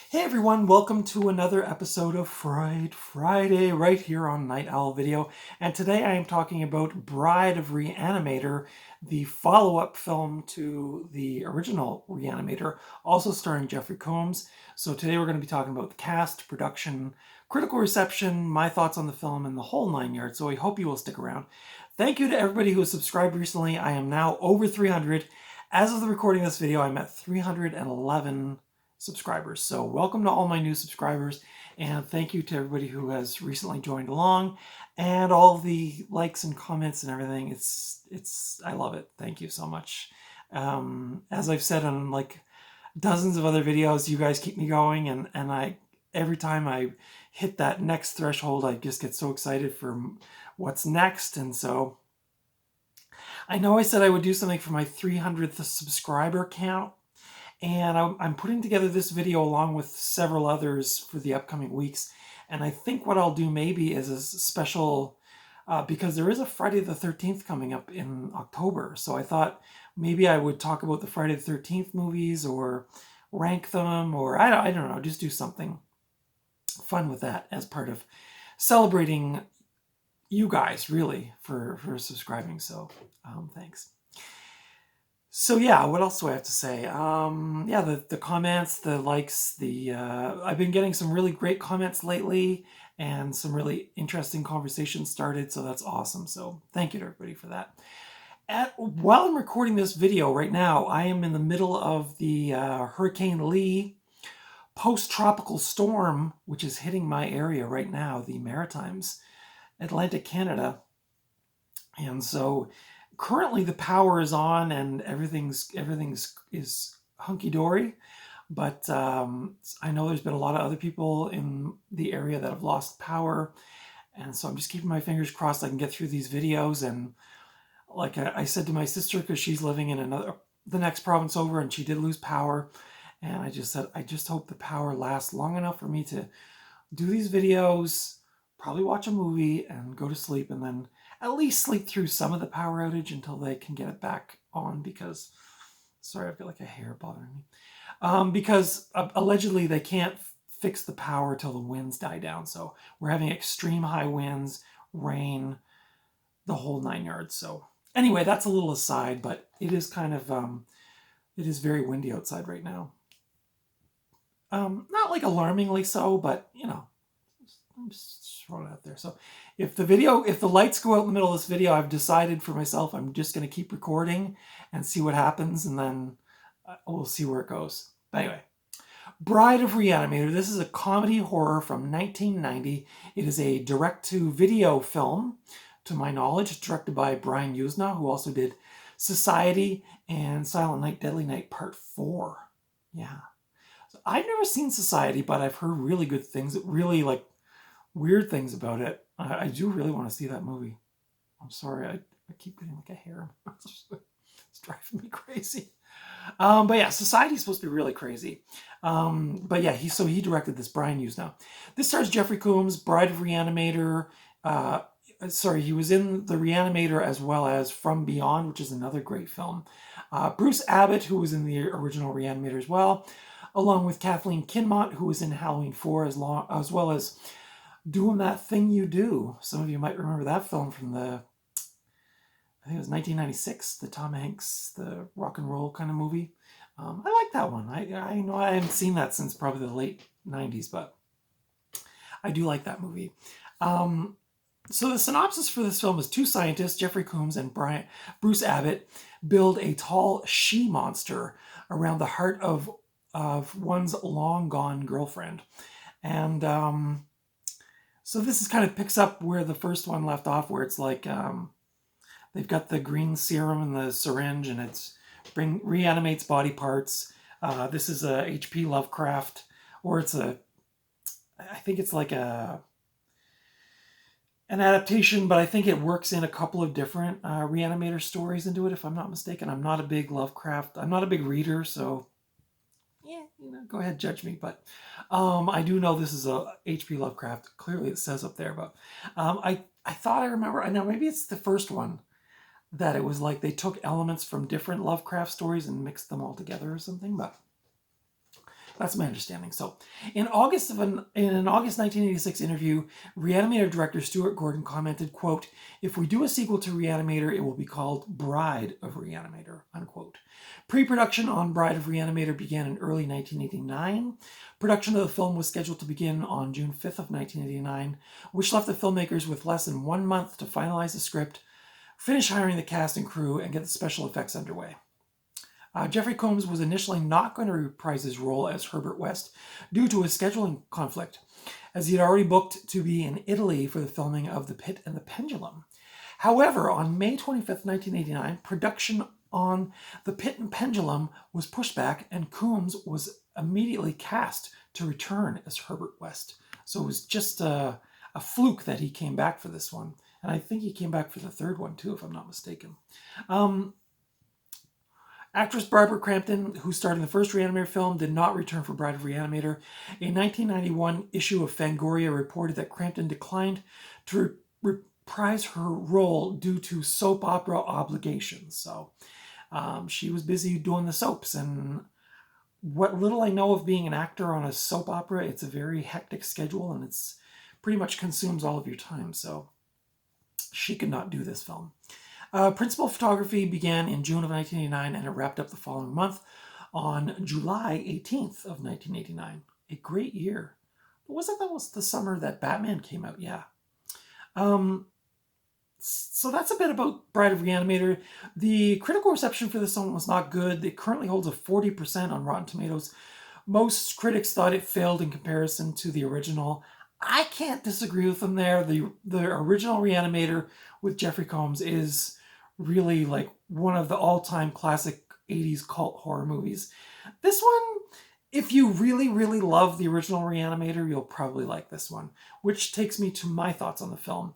Hey everyone, welcome to another episode of Fright Friday right here on Night Owl Video. And today I am talking about Bride of Reanimator, the follow-up film to the original Reanimator, also starring Jeffrey Combs. So today we're going to be talking about the cast, production, critical reception, my thoughts on the film, and the whole nine yards. So I hope you will stick around. Thank you to everybody who has subscribed recently. I am now over 300. As of the recording of this video, I'm at 311 subscribers. So welcome to all my new subscribers, and thank you to everybody who has recently joined along, and all the likes and comments and everything. I love it. Thank you so much. As I've said on like dozens of other videos, you guys keep me going, and every time I hit that next threshold, I just get so excited for what's next. And so I know I said I would do something for my 300th subscriber count, and I'm putting together this video along with several others for the upcoming weeks. And I think what I'll do maybe is a special, because there is a Friday the 13th coming up in October. So I thought maybe I would talk about the Friday the 13th movies, or rank them, or I don't know, just do something fun with that as part of celebrating you guys, really, for subscribing. So thanks. So yeah, what else do I have to say? Yeah, the comments, the likes, I've been getting some really great comments lately, and some really interesting conversations started, so that's awesome. So thank you to everybody for that. While I'm recording this video right now, I am in the middle of the Hurricane Lee post-tropical storm, which is hitting my area right now, the Maritimes, Atlantic Canada. And so currently the power is on and everything's is hunky-dory, but I know there's been a lot of other people in the area that have lost power, and so I'm just keeping my fingers crossed I can get through these videos. And like I said to my sister, because she's living in the next province over, and she did lose power, and I just said I just hope the power lasts long enough for me to do these videos, probably watch a movie, and go to sleep, and then at least sleep through some of the power outage until they can get it back on. Because, sorry, I've got like a hair bothering me. Because allegedly they can't fix the power till the winds die down. So we're having extreme high winds, rain, the whole nine yards. So anyway, that's a little aside, but it is kind of, it is very windy outside right now. Not like alarmingly so, but you know, I'm just throwing it out there. So if the lights go out in the middle of this video, I've decided for myself, I'm just going to keep recording and see what happens, and then we'll see where it goes. But anyway, Bride of Reanimator. This is a comedy horror from 1990. It is a direct-to-video film, to my knowledge, directed by Brian Yuzna, who also did Society and Silent Night, Deadly Night Part 4. Yeah. So I've never seen Society, but I've heard really good things, really like weird things about it. I do really want to see that movie. I'm sorry, I keep getting like a hair. It's driving me crazy. But yeah, Society's supposed to be really crazy. But yeah, he directed this, Brian Yuzna. This stars Jeffrey Combs, Bride of Reanimator. He was in The Reanimator as well as From Beyond, which is another great film. Bruce Abbott, who was in the original Reanimator as well, along with Kathleen Kinmont, who was in Halloween 4, as well as Doing That Thing You Do. Some of you might remember that film from I think it was 1996, the Tom Hanks, the rock and roll kind of movie. I like that one. I know I haven't seen that since probably the late 90s, but I do like that movie. So the synopsis for this film is two scientists, Jeffrey Combs and Bruce Abbott, build a tall she-monster around the heart of one's long-gone girlfriend. And so this is kind of picks up where the first one left off, where it's like they've got the green serum and the syringe, and reanimates body parts. This is a H.P. Lovecraft, or I think it's like an adaptation, but I think it works in a couple of different Reanimator stories into it, if I'm not mistaken. I'm not a big reader, so yeah, go ahead, judge me. But I do know this is a H.P. Lovecraft. Clearly it says up there, but I thought I remember, I know maybe it's the first one, that it was like they took elements from different Lovecraft stories and mixed them all together or something. But That's my understanding. So, in an August 1986 interview, Reanimator director Stuart Gordon commented, quote, "If we do a sequel to Reanimator, it will be called Bride of Reanimator," unquote. Pre-production on Bride of Reanimator began in early 1989. Production of the film was scheduled to begin on June 5th of 1989, which left the filmmakers with less than 1 month to finalize the script, finish hiring the cast and crew, and get the special effects underway. Jeffrey Combs was initially not going to reprise his role as Herbert West due to a scheduling conflict, as he had already booked to be in Italy for the filming of The Pit and the Pendulum. However, on May 25th, 1989, production on The Pit and Pendulum was pushed back, and Combs was immediately cast to return as Herbert West. So it was just a fluke that he came back for this one. And I think he came back for the third one too, if I'm not mistaken. Actress Barbara Crampton, who starred in the first Reanimator film, did not return for Bride of Reanimator. A 1991 issue of Fangoria reported that Crampton declined to reprise her role due to soap opera obligations. So she was busy doing the soaps, and what little I know of being an actor on a soap opera, it's a very hectic schedule, and it's pretty much consumes all of your time. So she could not do this film. Principal photography began in June of 1989, and it wrapped up the following month on July 18th of 1989. A great year. But that was the summer that Batman came out? Yeah. So that's a bit about Bride of Reanimator. The critical reception for this one was not good. It currently holds a 40% on Rotten Tomatoes. Most critics thought it failed in comparison to the original. I can't disagree with them there. The original Reanimator with Jeffrey Combs is really like one of the all-time classic 80s cult horror movies. This one, if you really, really love the original Reanimator, you'll probably like this one, which takes me to my thoughts on the film.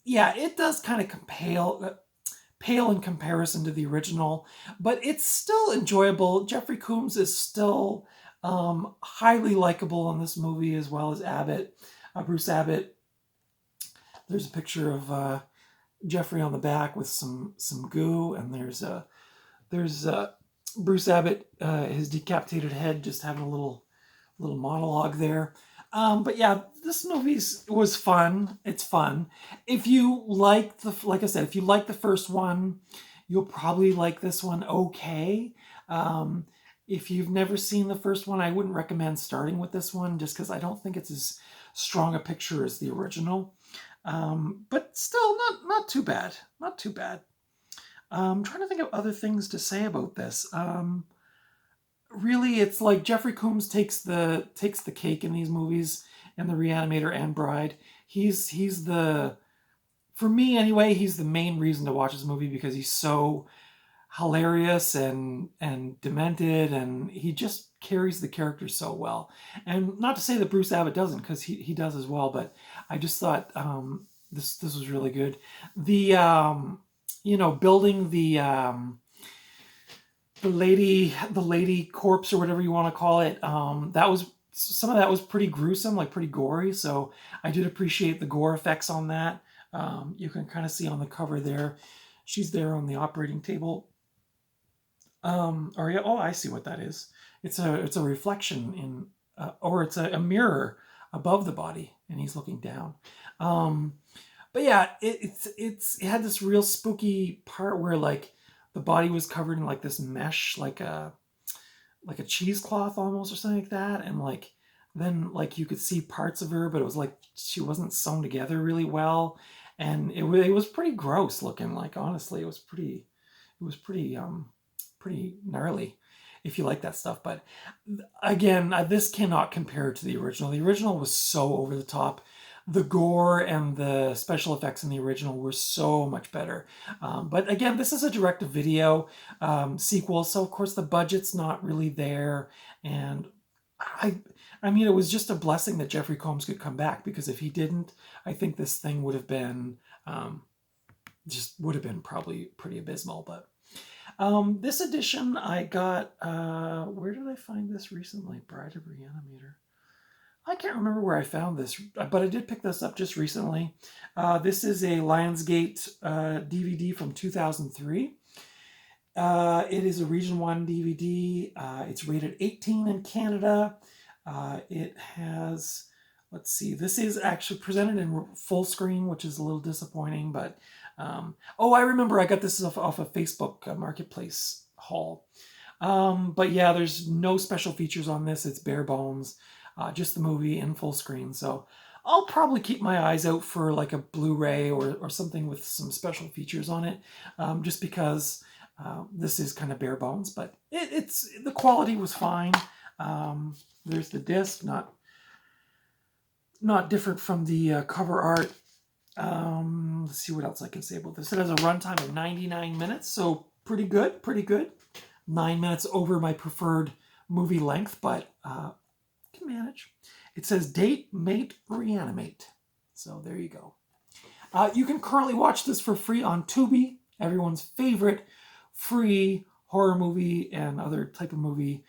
Yeah, it does kind of pale in comparison to the original, but it's still enjoyable. Jeffrey Combs is still highly likable in this movie, as well as Bruce Abbott. There's a picture of Jeffrey on the back with some goo, and there's Bruce Abbott, his decapitated head, just having a little monologue there. But yeah, this movie was fun. It's fun. If you like like I said, if you like the first one, you'll probably like this one okay. If you've never seen the first one, I wouldn't recommend starting with this one, just because I don't think it's as strong a picture as the original. But still not too bad. Not too bad. I'm trying to think of other things to say about this. Really, it's like Jeffrey Combs takes the cake in these movies, and the Reanimator and Bride. He's the, for me anyway, he's the main reason to watch this movie, because he's so hilarious and demented, and he just carries the character so well. And not to say that Bruce Abbott doesn't, because he does as well, but I just thought this was really good. The building the lady corpse, or whatever you want to call it, some of that was pretty gruesome, like pretty gory, so I did appreciate the gore effects on that. You can kind of see on the cover there, she's there on the operating table. I see what that is. It's a reflection in, or it's a mirror above the body, and he's looking down. But yeah, it had this real spooky part where like the body was covered in like this mesh, like a cheesecloth almost, or something like that, and like then like you could see parts of her, but it was like she wasn't sewn together really well, and it was pretty gross looking. Like honestly, it was pretty gnarly if you like that stuff. But again, this cannot compare to the original. The original was so over the top. The gore and the special effects in the original were so much better. But again, this is a direct-to-video sequel, so of course the budget's not really there. And I mean, it was just a blessing that Jeffrey Combs could come back, because if he didn't, I think this thing would have been probably pretty abysmal. But this edition I got, where did I find this recently? Bride of Reanimator. I can't remember where I found this, but I did pick this up just recently. This is a Lionsgate DVD from 2003. It is a Region 1 DVD. It's rated 18 in Canada. It has, let's see, this is actually presented in full screen, which is a little disappointing, but, oh, I remember I got this off a Facebook Marketplace haul. But yeah, there's no special features on this. It's bare bones, just the movie in full screen. So I'll probably keep my eyes out for like a Blu-ray or something with some special features on it, just because this is kind of bare bones, but it's the quality was fine. There's the disc, not different from the cover art. Let's see what else I can say about this. It has a runtime of 99 minutes, so pretty good, pretty good. 9 minutes over my preferred movie length, but can manage. It says date, mate, reanimate. So there you go. You can currently watch this for free on Tubi, everyone's favorite free horror movie and other type of movie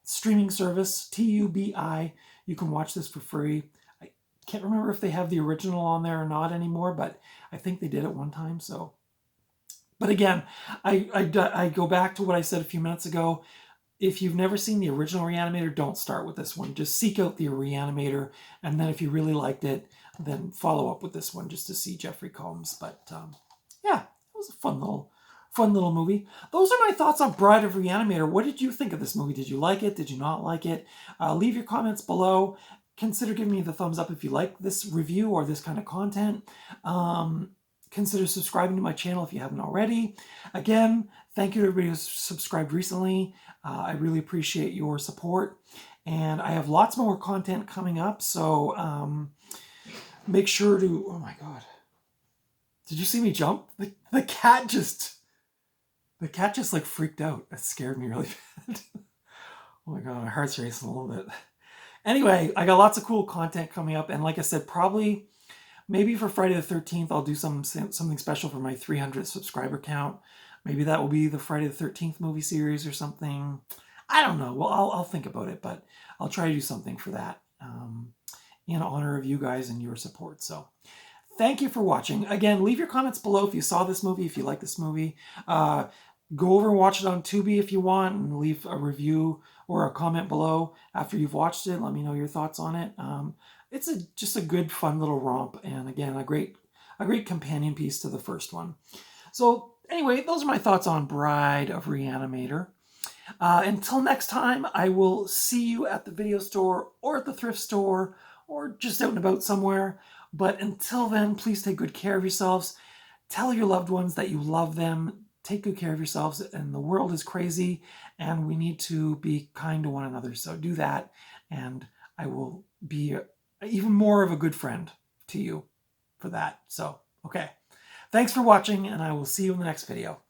streaming service, Tubi. You can watch this for free. I can't remember if they have the original on there or not anymore, but I think they did at one time. So, but again, I go back to what I said a few minutes ago. If you've never seen the original Reanimator, don't start with this one. Just seek out the Reanimator, and then if you really liked it, then follow up with this one just to see Jeffrey Combs. But yeah, it was a fun little movie. Those are my thoughts on Bride of Reanimator. What did you think of this movie? Did you like it? Did you not like it? Leave your comments below. Consider giving me the thumbs up if you like this review or this kind of content. Consider subscribing to my channel if you haven't already. Again, thank you to everybody who's subscribed recently. I really appreciate your support. And I have lots more content coming up, so make sure to... Oh my God. Did you see me jump? The cat just like freaked out. That scared me really bad. Oh my God, my heart's racing a little bit. Anyway, I got lots of cool content coming up. And like I said, probably... maybe for Friday the 13th, I'll do something special for my 300th subscriber count. Maybe that will be the Friday the 13th movie series or something. I don't know. Well, I'll think about it, but I'll try to do something for that in honor of you guys and your support. So thank you for watching. Again, leave your comments below if you saw this movie, if you like this movie. Go over and watch it on Tubi if you want, and leave a review or a comment below after you've watched it. Let me know your thoughts on it. It's just a good, fun little romp, and again, a great companion piece to the first one. So anyway, those are my thoughts on Bride of Reanimator. Until next time, I will see you at the video store or at the thrift store or just out and about somewhere. But until then, please take good care of yourselves. Tell your loved ones that you love them. Take good care of yourselves. And the world is crazy, and we need to be kind to one another. So do that, and I will be even more of a good friend to you for that. So, okay. Thanks for watching, and I will see you in the next video.